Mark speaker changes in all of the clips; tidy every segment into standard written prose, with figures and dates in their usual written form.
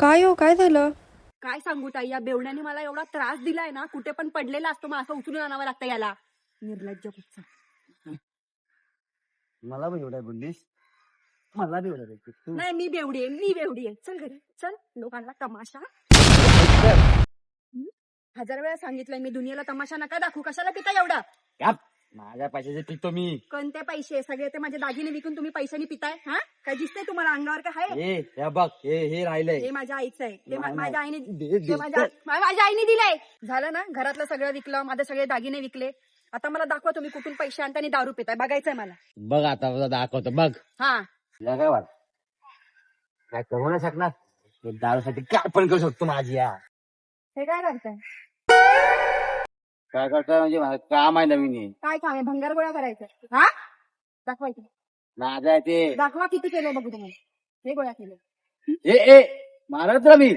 Speaker 1: काय हो, काय झालं?
Speaker 2: काय सांगू ताई, या बेवड्याने मला एवढा त्रास दिलाय ना, कुठे पण पडलेला असतो मग असं उचलून आणावं लागतं याला. निर्लज्ज कुठचा.
Speaker 3: मला पण एवढ्या बोललीस, मला बी एवढ्या बोललीस तू.
Speaker 2: नाही, मी बेवडी आहे. चल घरी चल, लोकांना तमाशा. हजार वेळा सांगितलंय मी, दुनियेला तमाशा नका दाखवू. कशाला पिता एवढा?
Speaker 3: गप. माझ्या पैशाचे पितो मी.
Speaker 2: कोणते पैसे? सगळे ते माझे दागिने विकून तुम्ही पैशानी पिताय. हा, काय दिसतंय तुम्हाला अंगावर? काय आहे?
Speaker 3: हे बघ, हे राहिलंय.
Speaker 2: हे माझ्या आईचं आहे. ते
Speaker 3: नाही,
Speaker 2: माझ्या आईने
Speaker 3: दे,
Speaker 2: ते माझ्या आईने दिलंय. झालं ना, घरातलं सगळं विकलं, माझे सगळे दागिने विकले. आता मला दाखवा तुम्ही कुठून पैसे आणता आणि दारू पिताय. बघायचंय मला.
Speaker 3: बघ आता दाखवतो बघ.
Speaker 2: हा,
Speaker 3: तुला काय वाट काय करू नाही शकणार? हे दारूसाठी काय पण करू शकतो माझी या.
Speaker 2: हे काय करताय?
Speaker 3: काय करतोय म्हणजे माझं काम आहे नवीन हे.
Speaker 2: काय काम आहे? भंगार गोळा करायचं? हा, दाखवायचं.
Speaker 3: माझं आहे ते.
Speaker 2: दाखवा किती केलंय बघू तुम्ही. हे गोळा केले.
Speaker 3: ए मारत तुला मी.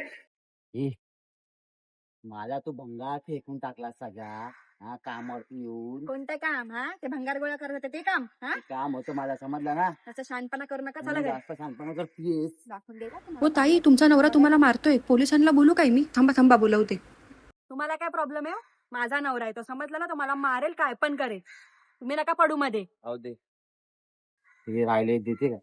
Speaker 3: माझा तू भंगार फेकून टाकला सगळा. हा, कामावरती येऊन
Speaker 2: कोणतं काम? हा, ते भंगार गोळा करत होते ते काम? हा,
Speaker 3: ते काम होतं माझा, समजलं ना?
Speaker 2: त्याचा शहाणपणा करू नका. चला
Speaker 3: म्हणून
Speaker 2: घरी.
Speaker 3: जास्त शांतपणा करतेस.
Speaker 2: दाखवून दे का
Speaker 1: हो
Speaker 2: तुम्हाला?
Speaker 1: ताई, तुमचा नवरा तुम्हाला मारतोय. पोलिसांना बोलू काय मी? थांबा बोलवते.
Speaker 2: तुम्हाला काय प्रॉब्लेम आहे? माझा नवरा आहे तो, समजलं ना? तुम्हाला मारेल, काय पण करेल. तुम्ही नका पडू मध्ये.
Speaker 3: जाऊ दे. हे राहिले देते का?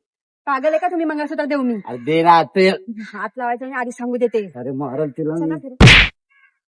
Speaker 2: पागल आहे का तुम्ही? मंगळसूत्र देऊ मी?
Speaker 3: अरे दे ना ते.
Speaker 2: हात लावायचं आणि आधी सांगू देते.
Speaker 3: अरे मारल तिला
Speaker 2: चला
Speaker 3: मी.
Speaker 2: घरी.